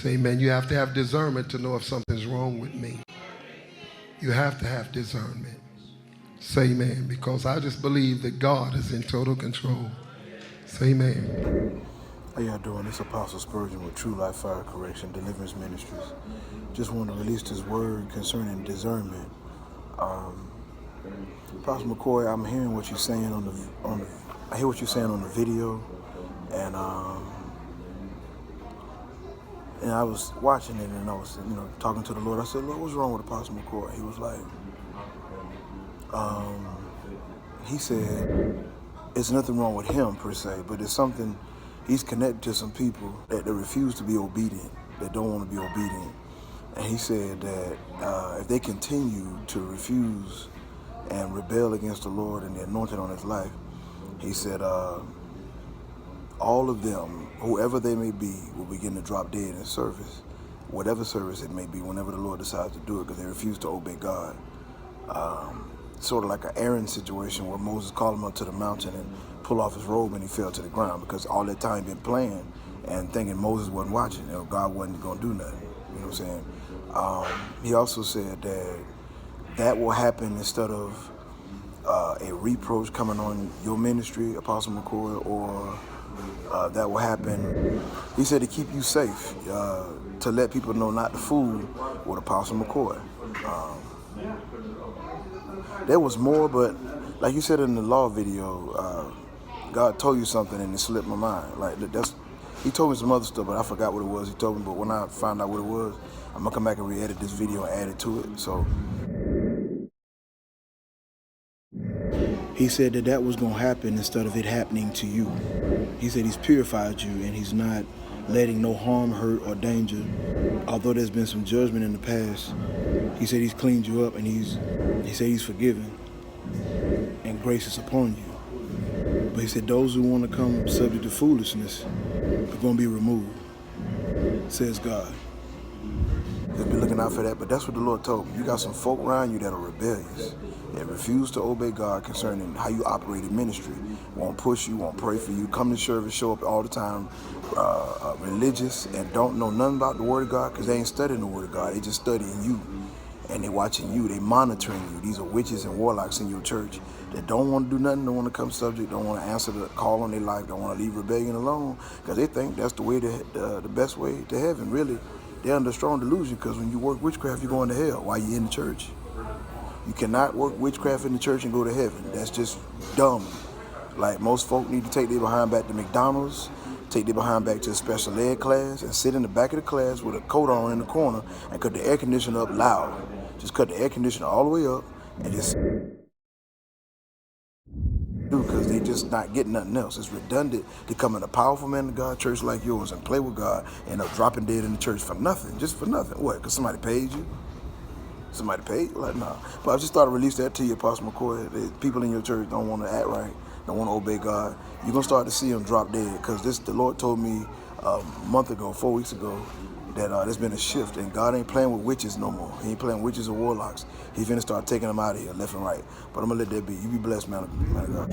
Say amen. You have to have discernment to know if something's wrong with me. You have to have discernment. Say amen. Because I just believe that God is in total control. Say amen. How y'all doing? It's Apostle Spurgeon with True Life Fire Correction, Deliverance Ministries. Just want to release this word concerning discernment. Apostle Mccoy, I'm hearing what you're saying I hear what you're saying on the video, and I was watching it, and I was, talking to the Lord. I said, Lord, what's wrong with Apostle Mccoy? He was like, he said, it's nothing wrong with him per se, but it's something, he's connected to some people that refuse to be obedient, that don't want to be obedient. And he said that if they continue to refuse and rebel against the Lord and the anointing on his life, he said all of them, whoever they may be, will begin to drop dead in service, whatever service it may be, whenever the Lord decides to do it, because they refuse to obey God. Sort of like an Aaron situation where Moses called him up to the mountain and pulled off his robe and he fell to the ground because all that time he'd been playing and thinking Moses wasn't watching, God wasn't going to do nothing. You know what I'm saying? He also said that will happen instead of a reproach coming on your ministry, Apostle Mccoy, or that will happen. He said to keep you safe, to let people know not to fool with Apostle Mccoy. There was more, but like you said in the law video, God told you something and it slipped my mind. Like he told me some other stuff, but I forgot what it was he told me. But when I find out what it was, I'm gonna come back and re-edit this video and add it to it. So he said that was gonna happen instead of it happening to you. He said he's purified you and he's not letting no harm, hurt, or danger. Although there's been some judgment in the past, he said he's cleaned you up and he said he's forgiven and grace is upon you. But he said those who want to come subject to foolishness are going to be removed, says God. Just be looking out for that. But that's what the Lord told me. You got some folk around you that are rebellious and refuse to obey God concerning how you operate in ministry. Won't push you, won't pray for you, come to service, show up all the time, religious, and don't know nothing about the Word of God because they ain't studying the Word of God. They just studying you. And they watching you, they monitoring you. These are witches and warlocks in your church that don't want to do nothing, don't want to come subject, don't want to answer the call on their life, don't want to leave rebellion alone because they think that's the way the best way to heaven. Really, they're under strong delusion because when you work witchcraft, you're going to hell while you're in the church. You cannot work witchcraft in the church and go to heaven. That's just dumb. Like most folk need to take their behind back to McDonald's, take their behind back to a special ed class and sit in the back of the class with a coat on in the corner and cut the air conditioner up loud. Just cut the air conditioner all the way up and just do because they just not getting nothing else. It's redundant to come in a powerful man of God church like yours and play with God and end up dropping dead in the church for nothing, just for nothing. What? Because somebody paid you? Somebody paid you? Like, nah. But I just thought I'd release that to you, Apostle McCoy. People in your church don't want to act right, don't want to obey God. You're going to start to see them drop dead because the Lord told me a month ago, 4 weeks ago, that there's been a shift and God ain't playing with witches no more. He ain't playing with witches or warlocks. He's finna start taking them out of here left and right. But I'm gonna let that be. You be blessed, man of God.